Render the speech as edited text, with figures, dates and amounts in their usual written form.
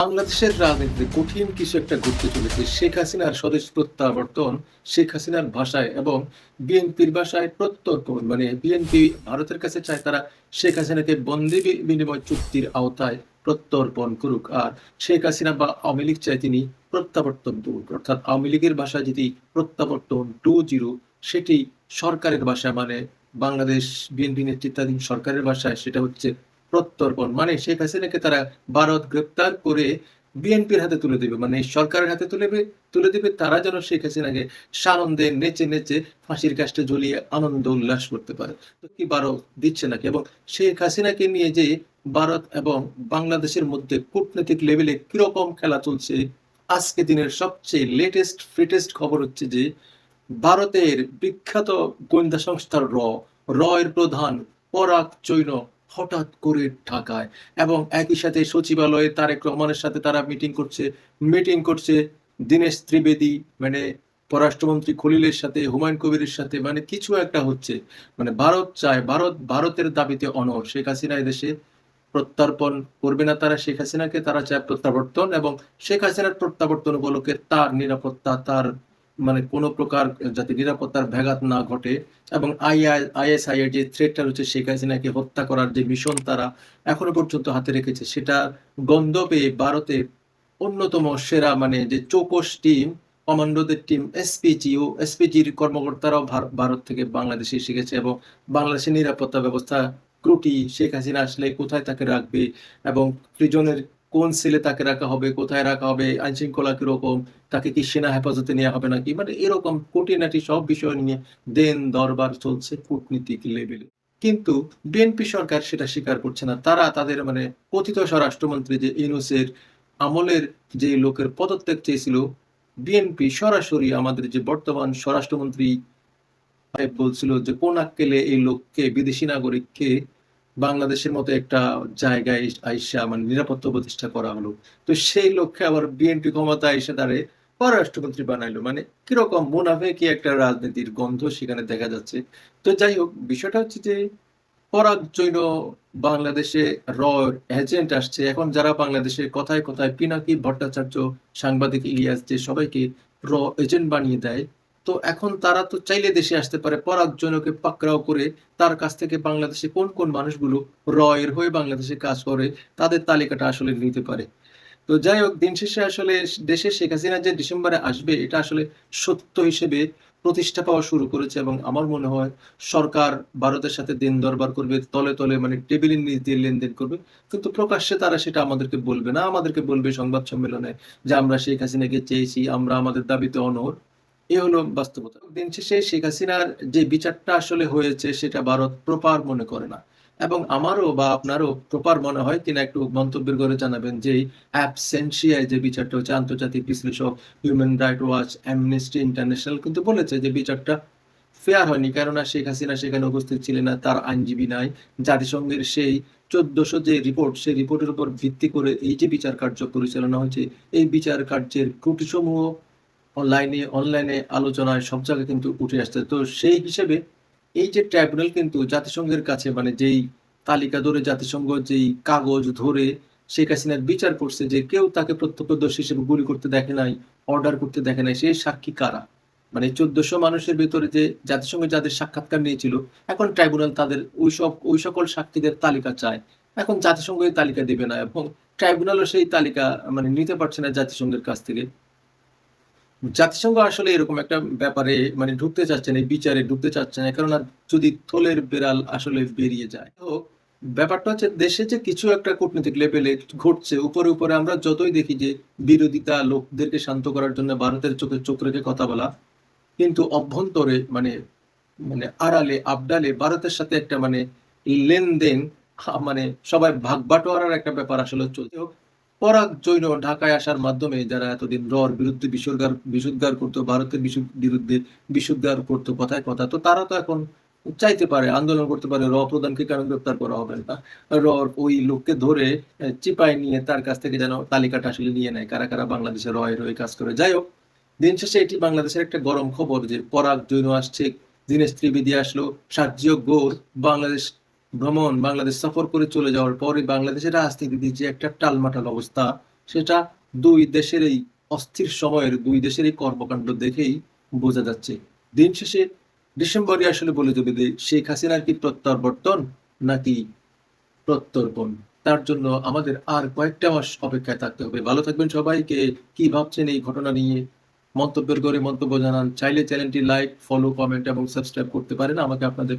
বাংলাদেশের রাজনীতিতে কঠিন কিছু একটা ঘটতে চলেছে। শেখ হাসিনার স্বদেশ প্রত্যাবর্তন, শেখ হাসিনার ভাষায় এবং বিএনপির ভাষায় প্রত্যর্পণ। মানে বিএনপি ভারতের কাছে চায় তারা শেখ হাসিনাকে বন্দি বিনিময় চুক্তির আওতায় প্রত্যর্পণ করুক। আর শেখ হাসিনা বা আওয়ামী লীগ চায় তিনি প্রত্যাবর্তন করুক। অর্থাৎ আওয়ামী লীগের ভাষায় যেটি প্রত্যাবর্তন 2.0, সেটি সরকারের ভাষায় মানে বাংলাদেশ বিএনপি নেতৃত্বাধীন সরকারের ভাষায় সেটা হচ্ছে প্রত্যর্পণ। মানে শেখ হাসিনাকে তারা ভারত গ্রেপ্তার করে বিএনপির হাতে তুলে দেবে, মানে সরকারের হাতে তুলে দেবে তারা যেন শেখ হাসিনাকে সানন্দে নেচে নেচে ফাঁসির কাস্টে ঝুলিয়ে আনন্দ উল্লাস করতে পারে। তো কি ভারত দিচ্ছে নাকি? এবং শেখ হাসিনাকে নিয়ে যে ভারত এবং বাংলাদেশের মধ্যে কূটনৈতিক লেভেলে কিরকম খেলা চলছে, আজকে দিনের সবচেয়ে লেটেস্ট ফিটেস্ট খবর হচ্ছে যে ভারতের বিখ্যাত গোয়েন্দা সংস্থা র এর প্রধান পরাগ জৈন হঠাৎ করে ঢাকায়, এবং একই সাথে সচিবালয়ে তারেক রহমানের সাথে তারা মিটিং করছে দীনেশ ত্রিবেদী, মানে পররাষ্ট্রমন্ত্রী খলিলের সাথে, হুমায়ুন কবিরের সাথে, মানে কিছু একটা হচ্ছে। মানে ভারত চায়, ভারতের দাবিতে অনড়। শেখ হাসিনা এদেশে প্রত্যর্পণ করবে না তারা শেখ হাসিনাকে, তারা চায় প্রত্যাবর্তন, এবং শেখ হাসিনার প্রত্যাবর্তন উপলক্ষে তার নিরাপত্তা, তার মানে কোনো প্রকার যাতে নিরাপত্তার ব্যাঘাত না ঘটে, এবং আইএসআই এর যে থ্রেটটা রয়েছে শেখ হাসিনাকে হত্যা করার যে মিশন তারা এখনো পর্যন্ত হাতে রেখেছে, সেটা গন্ধ পেয়ে ভারতের অন্যতম সেরা মানে যে চৌকস টিম, কমান্ডোদের টিম এসপিজির কর্মকর্তারাও ভারত থেকে বাংলাদেশে এসে গেছে, এবং বাংলাদেশের নিরাপত্তা ব্যবস্থা ত্রুটি, শেখ হাসিনা আসলে কোথায় তাকে রাখবে, এবং প্রিজনের কোন সেলে তাকে রাখা হবে, কোথায় রাখা হবে, আইন শৃঙ্খলা কিরকম, তাকে কি সেনা হেফাজতে নেওয়া হবে নাকি, মানে এরকম খুঁটিনাটি সব বিষয় নিয়ে দেন দরবার চলছে কূটনীতিক লেভেলে। কিন্তু বিএনপি সরকার সেটা স্বীকার করছে না। তারা তাদের মানে কথিত স্বরাষ্ট্রমন্ত্রী যে ইউনূসের আমলের যে লোকের পদত্যাগ চেয়েছিল, বিএনপি সরাসরি আমাদের যে বর্তমান স্বরাষ্ট্রমন্ত্রী বলছিল যে কোন আক্কেলে এই লোককে, বিদেশি নাগরিককে বাংলাদেশের মতো একটা জায়গায় আইসা মানে নিরাপত্তা প্রতিষ্ঠা করা হলো। তো সেই লক্ষ্যে আবার বিএনপি ক্ষমতায় এসে দাঁড়িয়ে পররাষ্ট্রমন্ত্রী বানাইলো। মানে কিরকম মুনাফেকি একটা রাজনীতির গন্ধ সেখানে দেখা যাচ্ছে। তো যাই হোক, বিষয়টা হচ্ছে যে পরাগ জৈন বাংলাদেশে র এজেন্ট আসছে। এখন যারা বাংলাদেশে কথায় কথায় পিনাকি ভট্টাচার্য, সাংবাদিক ইলিয়াস যে সবাইকে র এজেন্ট বানিয়ে দেয়, তো এখন তারা তো চাইলে দেশে আসতে পারে। পরাগ জৈনকে পাকড়াও করে তার কাছ থেকে বাংলাদেশে কোন কোন মানুষগুলো র এর হয়ে বাংলাদেশে কাজ করে তাদের তালিকাটা আসলে নিতে পারে। তো যাই হোক, দিন শেষে আসলে দেশে শেখ হাসিনা যে ডিসেম্বরে আসবে এটা আসলে সত্য হিসেবে প্রতিষ্ঠা পাওয়া শুরু করেছে, এবং আমার মনে হয় সরকার ভারতের সাথে দিন দরবার করবে, তলে তলে মানে টেবিলের নিচ দিয়ে লেনদেন করবে, কিন্তু প্রকাশ্যে তারা সেটা আমাদেরকে বলবে না। আমাদেরকে বলবে সংবাদ সম্মেলনে যে আমরা শেখ হাসিনাকে চেয়েছি, আমরা আমাদের দাবিতে অনড়। এ হলো বাস্তবতা। দিন শেষে শেখ হাসিনার যে বিচারটা আসলে হয়েছে সেটা ভারত প্রপার মনে করে না, এবং আমারও বা আপনারও প্রপার মনে হয় কিনা একটু মন্তব্যের করে জানাবেন যে অ্যাবসেন্সিয়ায় যে বিচারটা হচ্ছে। আন্তর্জাতিক বিশ্লেষক, human right watch, amnesty international কিন্তু বলেছে যে বিচারটা ফেয়ার হয়নি, কেননা শেখ হাসিনা সেখানে উপস্থিত ছিলেন না, তার আইনজীবী নাই। জাতিসংঘের সেই 1400 যে রিপোর্ট, সেই রিপোর্টের উপর ভিত্তি করে এই যে বিচার কার্য পরিচালনা হয়েছে, এই বিচার কার্যের ত্রুটিসমূহ অনলাইনে আলোচনায় সব জায়গায় কিন্তু উঠে আসছে। তো সেই হিসেবে এই যে ট্রাইব্যুনাল কিন্তু জাতিসংঘের কাছে মানে যেই তালিকা ধরে, জাতিসংঘ যেই কাগজ ধরে শেখ হাসিনার বিচার করছে, যে কেউ তাকে প্রত্যক্ষদর্শী হিসেবে গুলি করতে দেখে নাই, অর্ডার করতে দেখে নাই, সেই সাক্ষী কারা? মানে 1400 মানুষের ভেতরে যে জাতিসংঘে যাদের সাক্ষাৎকার নিয়েছিল, এখন ট্রাইব্যুনাল তাদের ওই সকল সাক্ষীদের তালিকা চায়। এখন জাতিসংঘ এই তালিকা দিবে না, এবং ট্রাইব্যুনালও সেই তালিকা মানে নিতে পারছে না জাতিসংঘের কাছ থেকে। জাতিসংঘ আসলে এরকম একটা ব্যাপারে মানে ঢুকতে চাচ্ছে না, এই বিচারে ঢুকতে চাচ্ছে না, কারণ আর যদি থলের বেড়াল আসলে বেরিয়ে যায়। তো ব্যাপারটা হচ্ছে দেশে যে কিছু একটা কূটনৈতিক লেভেলে ঘটছে, উপরে উপরে আমরা যতই দেখি যে বিরোধিতা লোকদেরকে শান্ত করার জন্য ভারতের চোখে চোখ রেখে কথা বলা, কিন্তু অভ্যন্তরে মানে মানে আড়ালে আবডালে ভারতের সাথে একটা মানে লেনদেন, মানে সবাই ভাগ বাটোয়ারার একটা ব্যাপার আসলে চলছে। পরাগ জৈন ঢাকায় আসার মাধ্যমে যারা এতদিন রর বিরুদ্ধে বিষোদ্গার করতো, ভারতের বিরুদ্ধে বিষোদ্গার করতো কথায় কথা, তো তারা তো এখন চাইতে পারে, আন্দোলন করতে পারে র প্রধানকে কেন গ্রেপ্তার করা হবে না, রর ওই লোককে ধরে চিপায় নিয়ে তার কাছ থেকে যেন তালিকাটা আসলে নিয়ে নেয় কারা কারা বাংলাদেশে র এর হয়ে কাজ করে। যাই হোক, দিন শেষে এটি বাংলাদেশের একটা গরম খবর যে পরাগ জৈন আসছে, দীনেশ ত্রিবেদী আসলো, সার্জিও ঘোষ বাংলাদেশ বাংলাদেশ সফর করে চলে যাওয়ার পরে বাংলাদেশের রাজনীতিতে যে একটা টালমাটাল অবস্থা, সেটা দুই দেশেরই অস্থির সময়ের দুই দেশেরই কর্মকাণ্ড দেখেই বোঝা যাচ্ছে। দিন শেষে ডিসেম্বরই আসলে বলে দেবে যে শেখ হাসিনার কি প্রত্যাবর্তন নাকি প্রত্যর্পণ। তার জন্য আমাদের আর কয়েকটা মাস অপেক্ষায় থাকতে হবে। ভালো থাকবেন সবাই। কে কি ভাবছেন এই ঘটনা নিয়ে মন্তব্যের ঘরে মন্তব্য জানান। চাইলে চ্যানেলটি লাইক, ফলো, কমেন্ট এবং সাবস্ক্রাইব করতে পারেন। আমাকে আপনাদের